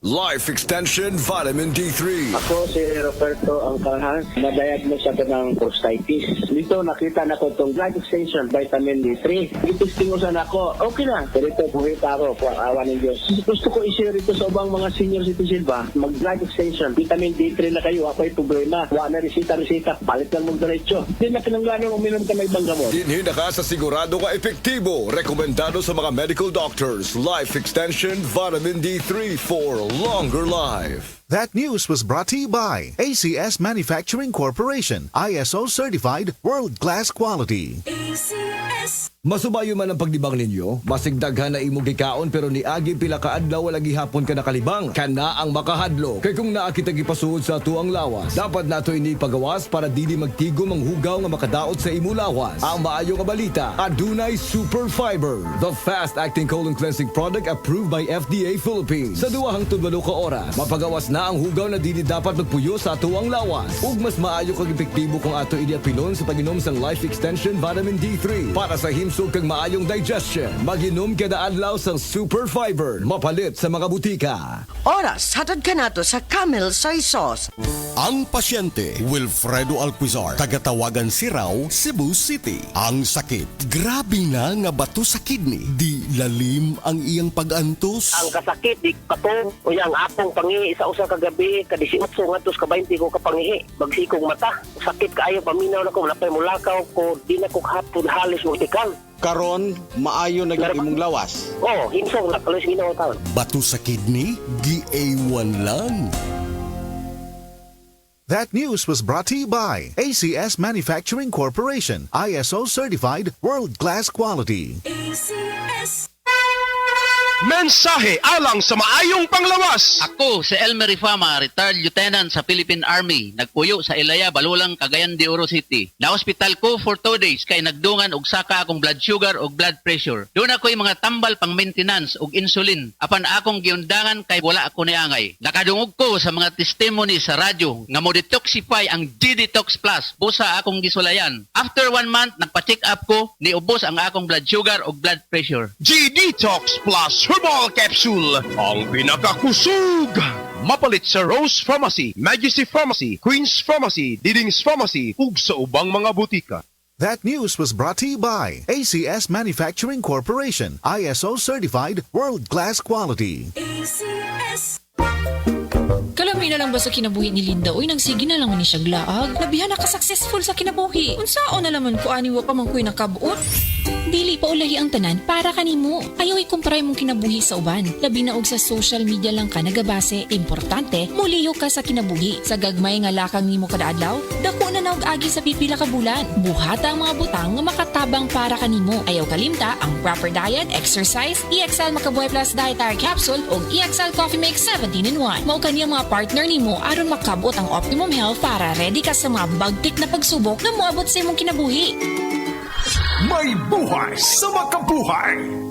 Life Extension Vitamin D3. Ako si Roberto Angkarhan, na-diagnose ako ng prostatitis. Dito nakita na ko itong Life Extension Vitamin D3. Itistingusan ako, okay na. Pero ito, buhita ako, po awa ng Diyos. Gusto ko i-share ito sa ubang mga senior citizen ba? Mag-Life Extension, Vitamin D3 na kayo, ako ay problema. Wala na resita, palit lang mong diretso. Hindi na kinanglanong uminom ka ng ibang gamot. Dinhi na ka sa sigurado ka epektibo. Rekomendado sa mga medical doctors. Life Extension Vitamin D3 for longer life. That news was brought to you by ACS Manufacturing Corporation, ISO certified world-class quality. Masubayo man ang pagdibang ninyo, masigdaghan na imong gikaon pero ni agi pila ka adlaw wala gihapon ka nakalibang. Kana ang makahadlo. Kay kung naa kita gipasuod sa tuang lawas, dapat nato ini pagawas para dili magtigom ang hugaw nga makadaot sa imo lawas. Ang maayo nga balita, adunay Super Fiber, the fast-acting colon cleansing product approved by FDA Philippines. Sa 2 hangtod 8 ka oras, mapagawas na ang hugaw na dili dapat magpuyo sa tuang lawas. Ug mas maayo kag epektibo kung ato ini apilon sa pag-inom sa Life Extension Vitamin D3 para sa himsog kag maayong digestion. Mag-inom kada adlaw sang Super Fiber, mapalit sa mga butika. Oras, hatod ka nato sa Camel Soy Sauce. Ang pasyente, Wilfredo Alquizar, tagatawagan si Raw, Cebu City. Ang sakit, grabe na nga bato sa kidney. Di lalim ang iyang pag-antos. Ang kasakit, di katong, o yung akong pangihi sa usa kagabi, ka-18 ngatos ka-20 ko kapangihi. Magsikong mata, sakit kaayo, paminaw na ko, napay mulakaw ko, di na ko hapon halis multikal. Karon maayo na gyud imong lawas. Oh, hinsong na, kalos ginawa taon. Bato sa kidney, gi-A1 lang. That news was brought to you by ACS Manufacturing Corporation, ISO certified world-class quality. Mensahe alang sa maayong panglawas. Ako si Elmer Ifama, retired lieutenant sa Philippine Army. Nagpuyo sa Ilaya, Balulang, Cagayan de Oro City. Na-hospital ko for 2 days kay nagdungan og saka akong blood sugar og blood pressure. Doon ako'y mga tambal pang maintenance og insulin. Apan akong giundangan kay wala ako niangay. Nakadungog ko sa mga testimony sa radyo nga mo detoxify ang G-Detox Plus. Busa akong gisulayan. After 1 month, nagpa-check up ko, niubos ang akong blood sugar og blood pressure. G-Detox Plus Herbal Capsule, ang pinakakusog. Mapalit sa Rose Pharmacy, Majesty Pharmacy, Queen's Pharmacy, Diding's Pharmacy, ug sa ubang mga butika. That news was brought to you by ACS Manufacturing Corporation, ISO certified world-class quality. Kalami na lang ba sa kinabuhi ni Linda? Uy, nagsige na lang ni siya glaag. Nabihan na ka-successful sa kinabuhi. Unsao na laman ko ani wa pa man ko'y nakabuot. Dili pa ulahi ang tanan para kanimo. Ayaw ikumpray mong kinabuhi sa uban. Labi na og sa social media lang ka nagabase. Importante, muliyo ka sa kinabuhi. Sa gagmay nga lakang nimo kada adlaw, dako na naog agi sa pipila ka bulan. Buhata ang mga butang nga makatabang para kanimo. Ayaw kalimta ang proper diet, exercise, EXL Makabuhay Plus Dietary Capsule ug EXL Coffee Mix 17-in-1. Mao kaniya mga partner nimo aron makabot ang optimum health para ready ka sa mga bagtik na pagsubok na moabot sa imong kinabuhi. May buhay sa makabuhay.